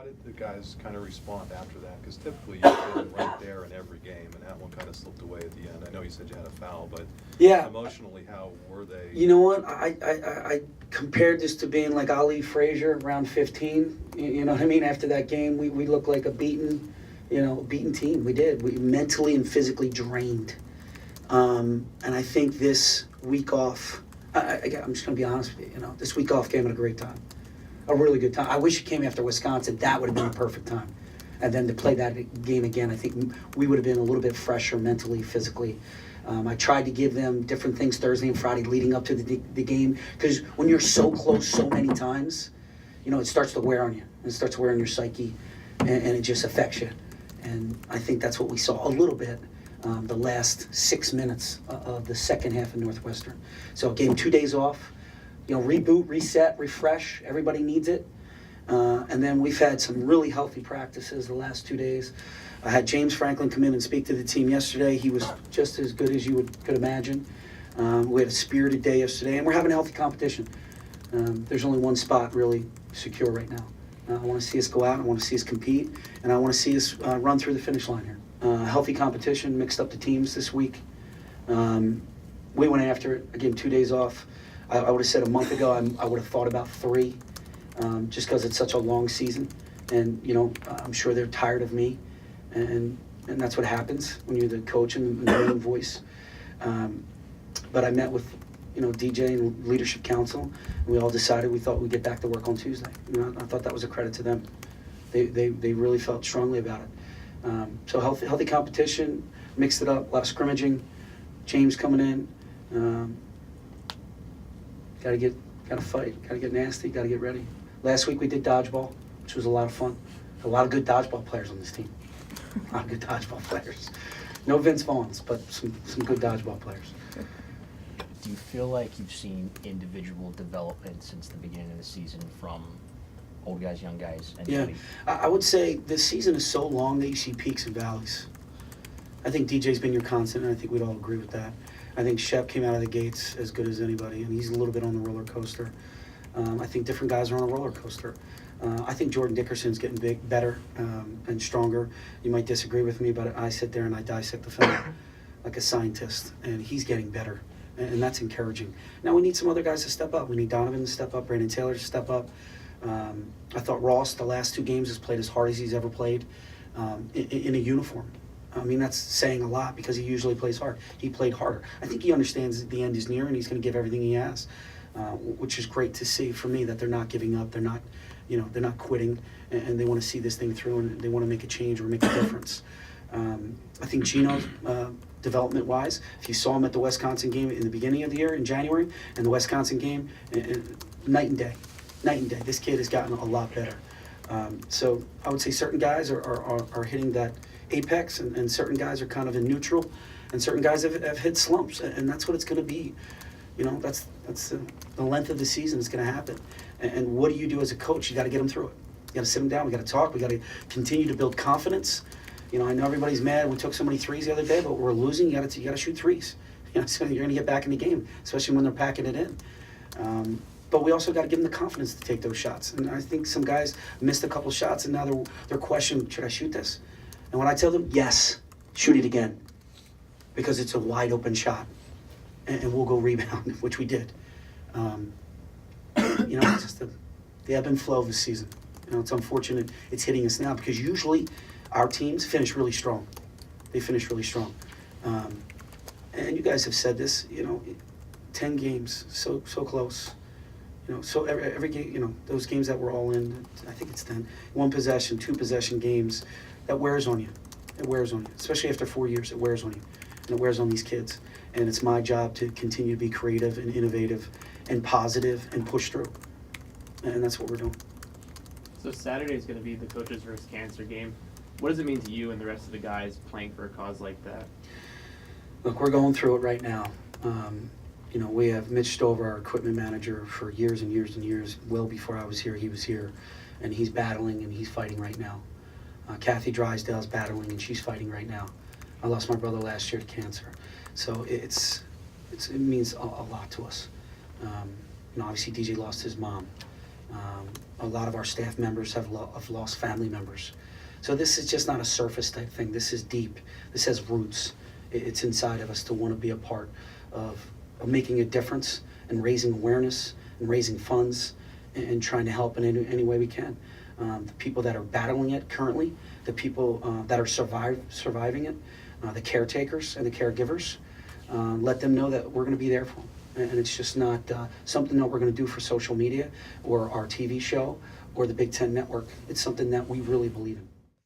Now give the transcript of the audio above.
How did the guys kind of respond after that? Because typically you've been right there in every game, and that one kind of slipped away at the end. I know you said you had a foul, but Yeah. emotionally, how were they? You know what? I compared this to being like Ali Frazier around 15. You know what I mean? After that game, we looked like a beaten team. We did. We mentally and physically drained. And I think this week off, I'm just going to be honest with you. This week off came at a great time, a really good time. I wish it came after Wisconsin. That would have been a perfect time. And then to play that game again, I think we would have been a little bit fresher mentally, physically. I tried to give them different things Thursday and Friday leading up to the game, because when you're so close so many times, it starts to wear on you. It starts to wear on your psyche, and it just affects you. And I think that's what we saw a little bit the last 6 minutes of the second half of Northwestern. So gave them 2 days off, reboot, reset, refresh. Everybody needs it. And then we've had some really healthy practices the last 2 days. I had James Franklin come in and speak to the team yesterday. He was just as good as you could imagine. We had a spirited day yesterday, and we're having a healthy competition. There's only one spot really secure right now. I want to see us go out, I want to see us compete, and I want to see us run through the finish line here. Healthy competition, mixed up the teams this week. We went after it. I gave 2 days off. I would have said a month ago I would have thought about 3, just because it's such a long season. And, I'm sure they're tired of me. And that's what happens when you're the coach and the main voice. But I met with, DJ and Leadership Council, and we all decided we thought we'd get back to work on Tuesday. I thought that was a credit to them. They really felt strongly about it. So healthy competition, mixed it up, a lot of scrimmaging. James coming in. Got to fight, got to get nasty, got to get ready. Last week we did dodgeball, which was a lot of fun. A lot of good dodgeball players on this team. A lot of good dodgeball players. No Vince Vaughn's, but some good dodgeball players. Do you feel like you've seen individual development since the beginning of the season from old guys, young guys? Yeah, I would say this season is so long that you see peaks and valleys. I think DJ's been your constant, and I think we'd all agree with that. I think Shep came out of the gates as good as anybody, and he's a little bit on the roller coaster. I think different guys are on a roller coaster. I think Jordan Dickerson's getting better and stronger. You might disagree with me, but I sit there and I dissect the film like a scientist, and he's getting better, and that's encouraging. Now we need some other guys to step up. We need Donovan to step up, Brandon Taylor to step up. I thought Ross, the last 2 games, has played as hard as he's ever played in a uniform. I mean, that's saying a lot because he usually plays hard. He played harder. I think he understands that the end is near and he's going to give everything he has, which is great to see for me, that they're not giving up. They're not, they're not quitting, and they want to see this thing through, and they want to make a change or make a difference. I think Gino, development-wise, if you saw him at the Wisconsin game in the beginning of the year in January and the Wisconsin game, night and day. Night and day. This kid has gotten a lot better. So I would say certain guys are hitting that apex, and certain guys are kind of in neutral, and certain guys have hit slumps, and that's what it's going to be. That's the length of the season is going to happen. And what do you do as a coach? You got to get them through it. You got to sit them down. We got to talk. We got to continue to build confidence. I know everybody's mad. We took so many threes the other day, but we're losing. You got to shoot threes. So you're going to get back in the game, especially when they're packing it in. But we also got to give them the confidence to take those shots. And I think some guys missed a couple shots, and now they're questioning, should I shoot this? And when I tell them, yes, shoot it again, because it's a wide open shot, and we'll go rebound, which we did. It's just the ebb and flow of the season. It's unfortunate it's hitting us now, because usually our teams finish really strong. They finish really strong. And you guys have said this, 10 games, so close. So every game, those games that we're all in, I think it's 10, 1 possession, 2 possession games, that wears on you. It wears on you, especially after 4 years. It wears on you, and it wears on these kids. And it's my job to continue to be creative and innovative and positive and push through. And that's what we're doing. So Saturday is going to be the Coaches vs. Cancer game. What does it mean to you and the rest of the guys playing for a cause like that? Look, we're going through it right now. We have Mitch Stover, our equipment manager, for years and years and years. Well before I was here, he was here. And he's battling and he's fighting right now. Kathy Drysdale's battling and she's fighting right now. I lost my brother last year to cancer. So it means a lot to us. Obviously DJ lost his mom. A lot of our staff members have lost family members. So this is just not a surface type thing. This is deep. This has roots. It's inside of us to want to be a part of making a difference and raising awareness and raising funds and trying to help in any way we can. The people that are battling it currently, the people that are surviving it, the caretakers and the caregivers, let them know that we're going to be there for them. And it's just not something that we're going to do for social media or our TV show or the Big Ten Network. It's something that we really believe in.